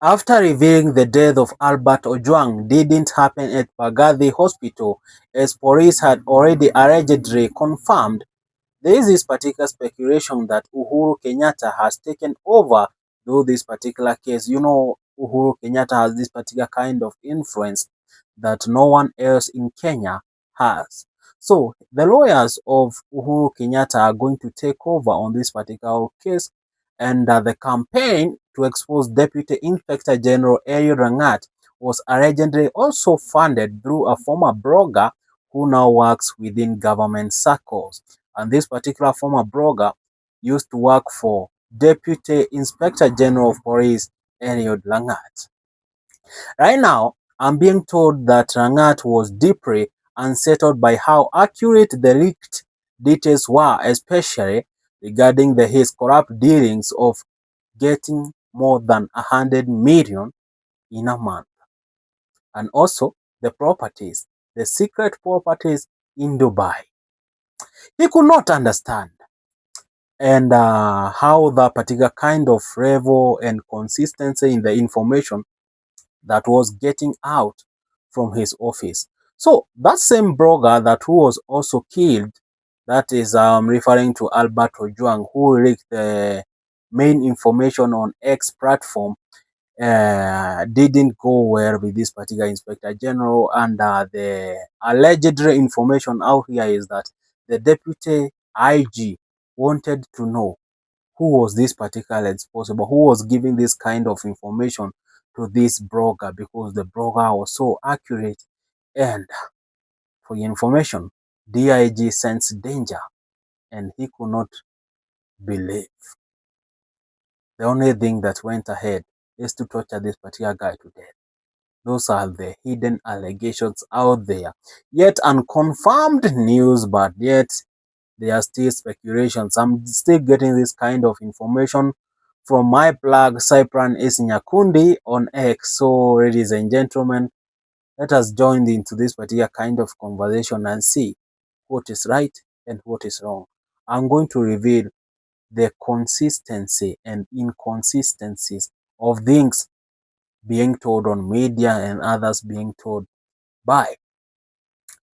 After revealing the death of Albert Ojwang didn't happen at Mbagathi Hospital, as police had already allegedly confirmed, there is this particular speculation that Uhuru Kenyatta has taken over though this particular case. Uhuru Kenyatta has this particular kind of influence that no one else in Kenya has. So the lawyers of Uhuru Kenyatta are going to take over on this particular case, and the campaign to expose Deputy Inspector General Eliud Rangat was allegedly also funded through a former blogger who now works within government circles. And this particular former blogger used to work for Deputy Inspector General of Police Eliud Rangat. Right now, I'm being told that Rangat was deeply unsettled by how accurate the leaked details were, especially regarding his corrupt dealings of getting more than 100 million in a month. And also the secret properties in Dubai. He could not understand and how the particular kind of level and consistency in the information that was getting out from his office. So that same blogger that who was also killed, that is referring to Albert Ojwang, who leaked the main information on X platform, didn't go well with this particular Inspector General, and the alleged information out here is that the Deputy IG wanted to know who was this particular responsible, who was giving this kind of information to this blogger, because the blogger was so accurate. And for your information, DIG sensed danger and he could not believe. The only thing that went ahead is to torture this particular guy to death. Those are the hidden allegations out there. Yet unconfirmed news, but yet there are still speculations. I'm still getting this kind of information from my plug, Cyprian S. Nyakundi on X. So, ladies and gentlemen, let us join into this particular kind of conversation and see what is right and what is wrong. I'm going to reveal the consistency and inconsistencies of things being told on media and others being told by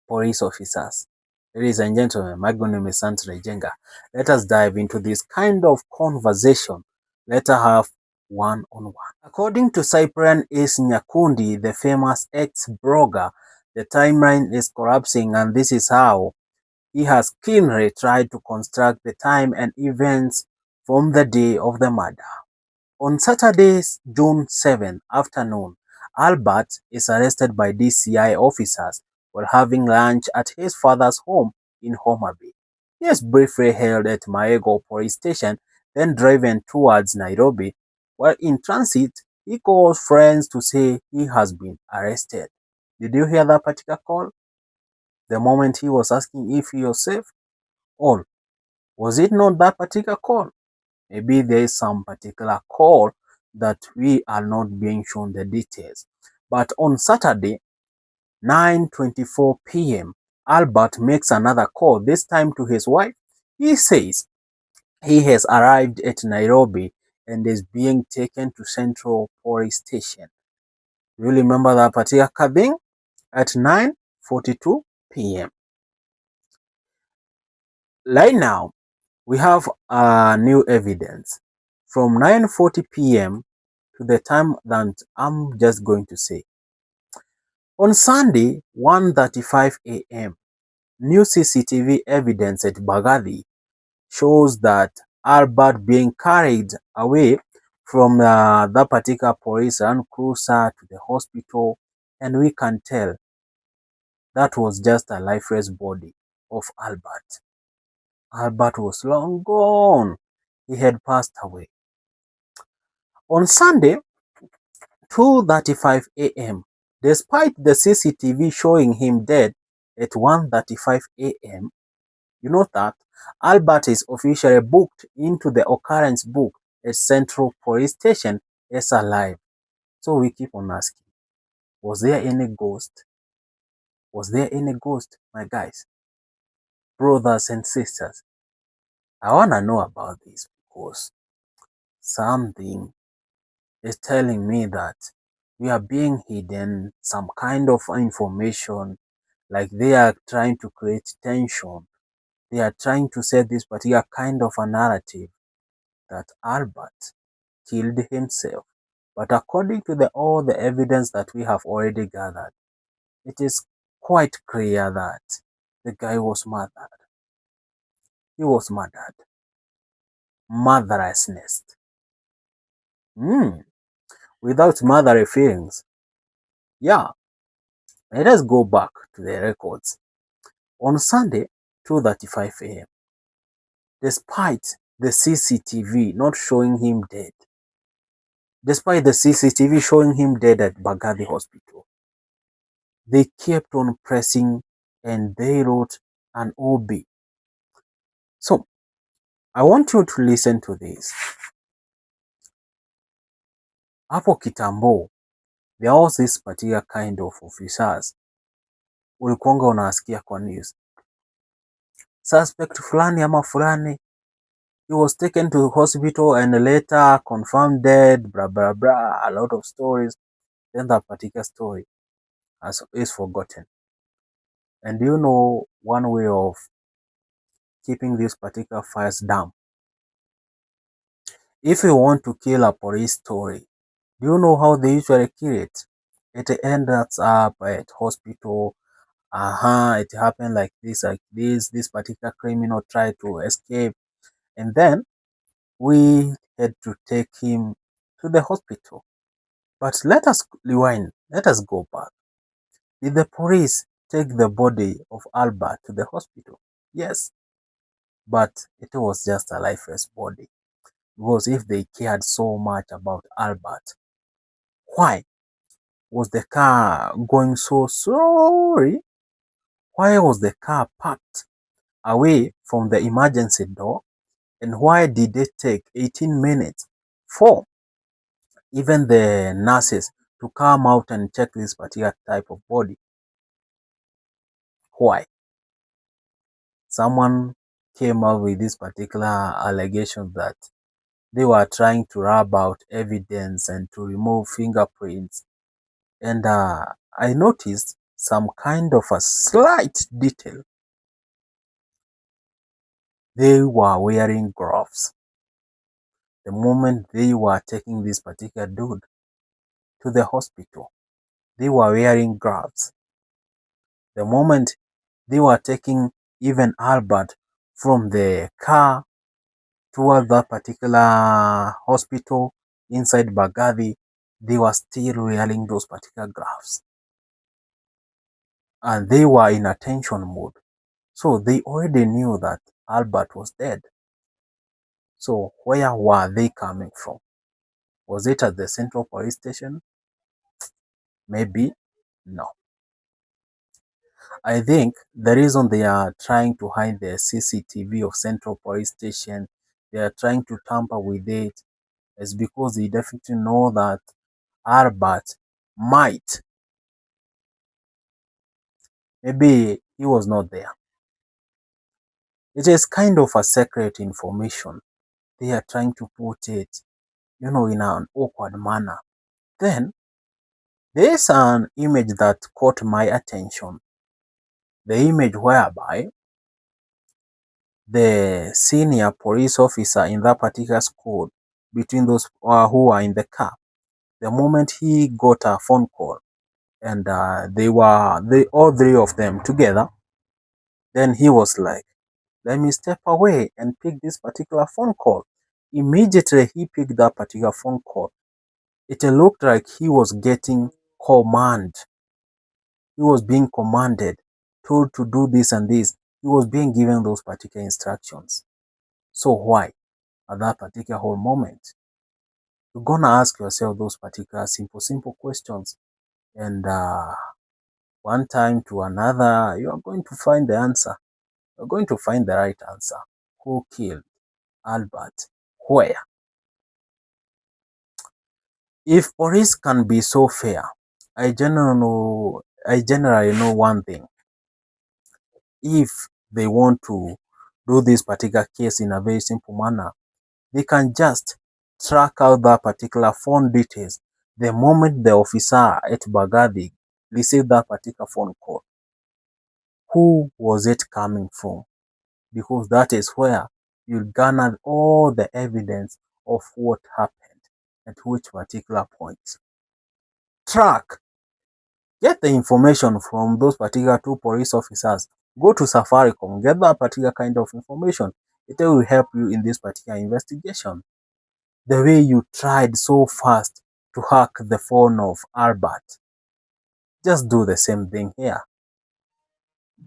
police officers. Ladies and gentlemen, my name is Santre Jenga. Let us dive into this kind of conversation. Let us have one-on-one. According to Cyprian S. Nyakundi, the famous ex-blogger, the timeline is collapsing, and this is how he has keenly tried to construct the time and events from the day of the murder. On Saturday, June 7 afternoon, Albert is arrested by DCI officers while having lunch at his father's home in Homa Bay. He is briefly held at Maego police station, then driven towards Nairobi. While in transit, he calls friends to say he has been arrested. Did you hear that particular call? The moment he was asking if he was safe? Or was it not that particular call? Maybe there is some particular call that we are not being shown the details. But on Saturday, 9:24 p.m., Albert makes another call, this time to his wife. He says he has arrived at Nairobi and is being taken to Central Police Station. You remember that particular thing? At 9:42 p.m. Right now, we have new evidence. From 9:40 p.m. to the time that I'm just going to say. On Sunday, 1:35 a.m., new CCTV evidence at Mbagathi shows that Albert being carried away from that particular police Land Cruiser to the hospital, and we can tell that was just a lifeless body of Albert. Albert was long gone. He had passed away. On Sunday, 2:35 a.m., despite the CCTV showing him dead at 1:35 a.m., you know that Albert is officially booked into the occurrence book at Central Police Station as alive. So we keep on asking, was there any ghost? Was there any ghost, my guys, brothers and sisters? I want to know about this because something is telling me that we are being hidden some kind of information, like they are trying to create tension. They are trying to set this particular kind of a narrative that Albert killed himself. But according to all the evidence that we have already gathered, it is quite clear that the guy was murdered. He was murdered. Motherlessness. Without motherly feelings. Yeah, let us go back to the records. On Sunday, 2:35 a.m., despite the CCTV not showing him dead, despite the CCTV showing him dead at Mbagathi Hospital, they kept on pressing and they wrote an OB. So, I want you to listen to this. Hapo kitambo, there was this particular kind of officers. Ulikuanga unasikia kwa news. Suspect fulani ama fulani, he was taken to the hospital and later confirmed dead, blah, blah, blah, a lot of stories. Then that particular story is forgotten. And do you know one way of keeping this particular files down? If you want to kill a police story, do you know how they usually kill it? It ends up at hospital. It happened like this. This particular criminal tried to escape, and then we had to take him to the hospital. But let us rewind. Let us go back. Did the police take the body of Albert to the hospital? Yes, but it was just a lifeless body. Because if they cared so much about Albert, why was the car going so slowly? Why was the car parked away from the emergency door? And why did it take 18 minutes for even the nurses to come out and check this particular type of body? Why? Someone came up with this particular allegation that they were trying to rub out evidence and to remove fingerprints. And I noticed some kind of a slight detail. They were wearing gloves. The moment they were taking this particular dude to the hospital, they were wearing gloves. The moment they were taking even Albert from the car towards that particular hospital inside Mbagathi, they were still wearing those particular gloves. And they were in a tension mode. So they already knew that Albert was dead. So where were they coming from? Was it at the Central Police Station? Maybe. No. I think the reason they are trying to hide the CCTV of Central Police Station, they are trying to tamper with it, is because they definitely know that Albert might, maybe he was not there. It is kind of a secret information. They are trying to put it, in an awkward manner. Then, there's an image that caught my attention. The image whereby the senior police officer in that particular school, between those who are in the car, the moment he got a phone call and all three of them together, then he was like, let me step away and pick this particular phone call. Immediately he picked that particular phone call. It looked like he was getting command. He was being commanded, told to do this and this. He was being given those particular instructions. So why? At that particular whole moment, you're gonna ask yourself those particular simple questions, and one time to another, you are going to find the answer. You're going to find the right answer. Who killed Albert? Where? If police can be so fair, I generally know one thing. If they want to do this particular case in a very simple manner, they can just track out that particular phone details the moment the officer at Mbagathi received that particular phone call. Who was it coming from? Because that is where you'll garner all the evidence of what happened at which particular point. Track, get the information from those particular two police officers. Go to Safaricom, get that particular kind of information. It will help you in this particular investigation. The way you tried so fast to hack the phone of Albert, just do the same thing here.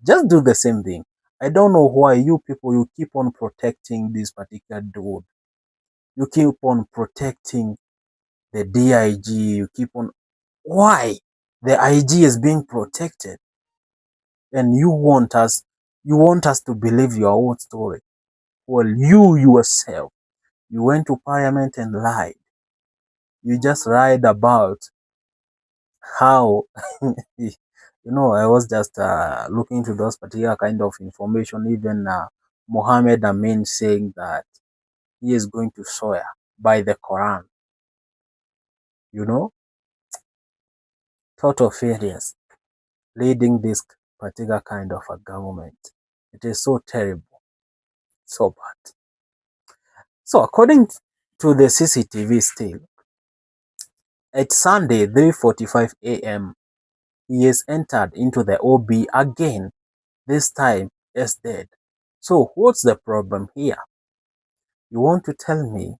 Just do the same thing. I don't know why you people, you keep on protecting this particular dude. You keep on protecting the DIG. You keep on. Why? The IG is being protected, and you want us to believe your own story. Well, you yourself, you went to Parliament and lied. You just lied about how I was just looking into those particular kind of information. Even Mohammed Amin saying that he is going to swear by the Quran. Total failures leading this particular kind of a government. It is so terrible, so bad. So according to the CCTV still, at Sunday 3:45 a.m., he has entered into the OB again, this time as dead. So what's the problem here? You want to tell me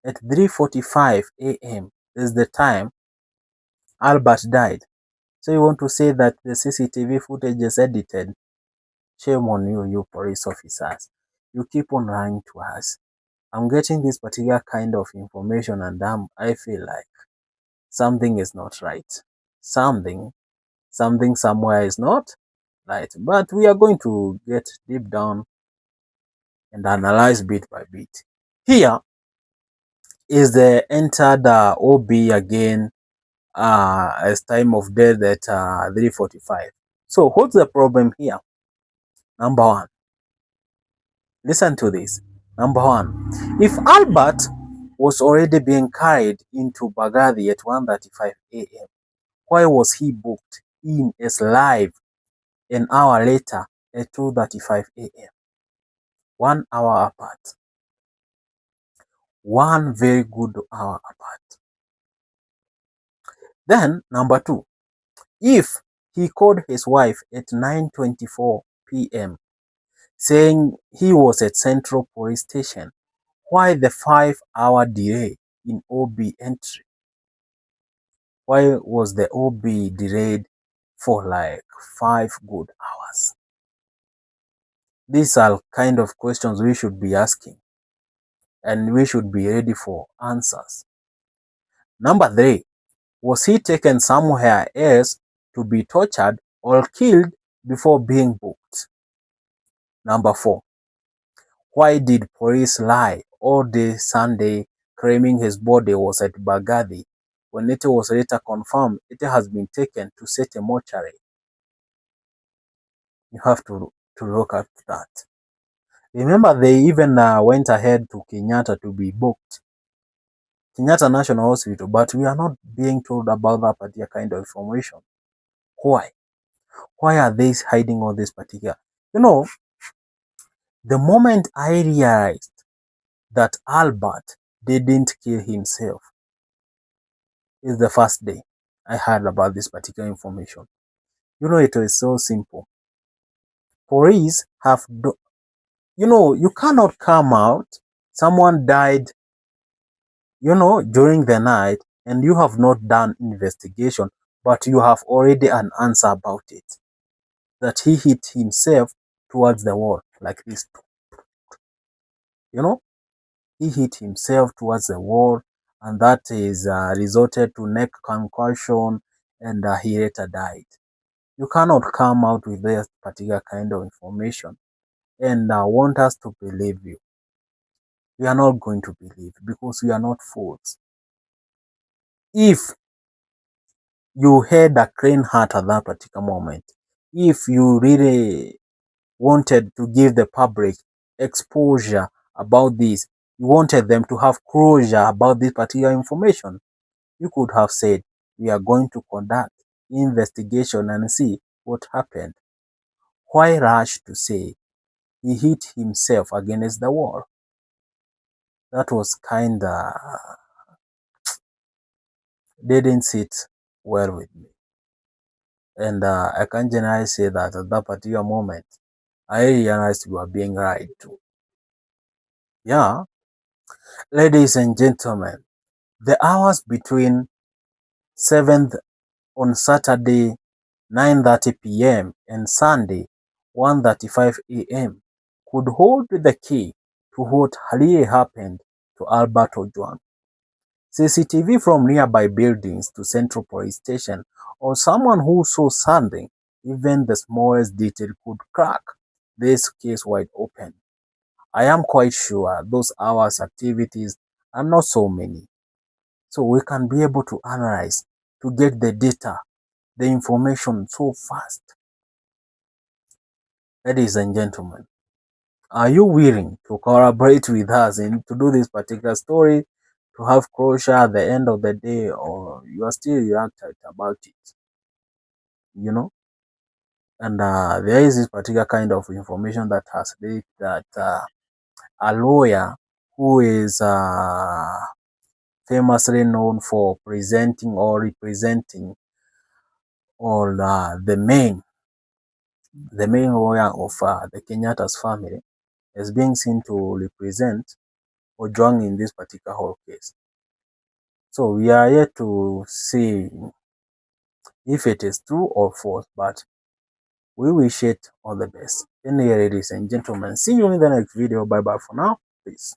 at 3:45 a.m. is the time Albert died? So you want to say that the CCTV footage is edited? Shame on you, you police officers. You keep on lying to us. I'm getting this particular kind of information and I feel like something is not right. Something somewhere is not right. But we are going to get deep down and analyze bit by bit. Here is the entered OB again as time of death at 3:45. So what's the problem here? Number one, listen to this. Number one, if Albert was already being carried into Mbagathi at 1:35 a.m., why was he booked in as live an hour later at 2:35 a.m.? 1 hour apart. One very good hour apart. Then, number two, if he called his wife at 9:24 p.m. saying he was at Central Police Station, why the 5-hour delay in OB entry? Why was the OB delayed for like 5 good hours? These are kind of questions we should be asking, and we should be ready for answers. Number three, was he taken somewhere else to be tortured or killed before being booked? Number four, why did police lie all day Sunday claiming his body was at Mbagathi when it was later confirmed it has been taken to Sete Mortuary? You have to look at that. Remember, they even went ahead to Kenyatta to be booked. Kenyatta National Hospital, but we are not being told about that particular kind of information. Why? Why are they hiding all this particular? The moment I realized that Albert didn't kill himself is the first day I heard about this particular information. It was so simple. Police have, you cannot come out. Someone died, during the night, and you have not done investigation, but you have already an answer about it. That he hit himself towards the wall like this. He hit himself towards the wall, and that is resulted to neck concussion, and he later died. You cannot come out with this particular kind of information and want us to believe you. We are not going to believe because we are not fools. If you had a clean heart at that particular moment, if you really wanted to give the public exposure about this, You wanted them to have closure about this particular information. You could have said, we are going to conduct investigation and see what happened. Why rush to say he hit himself against the wall? That was kinda didn't sit well with me. And I can generally say that at that particular moment, I realized we were being lied to. Yeah, ladies and gentlemen, the hours between 7th on Saturday 9:30 p.m. and Sunday 1:35 a.m. could hold the key to what really happened to Albert Ojwang. CCTV from nearby buildings to Central Police Station, or someone who saw something, even the smallest detail could crack this case wide open. I am quite sure those hours activities are not so many. So we can be able to analyze, to get the data, the information so fast. Ladies and gentlemen, are you willing to collaborate with us and to do this particular story, to have closure at the end of the day, or you are still reacted about it? You know? And there is this particular kind of information that has leaked that a lawyer who is famously known for presenting or representing all the main lawyer of the Kenyatta's family is being seen to represent Ojwang in this particular whole case. So we are yet to see if it is true or false, but we wish it all the best. Anyway, ladies and gentlemen, see you in the next video. Bye bye for now. Peace.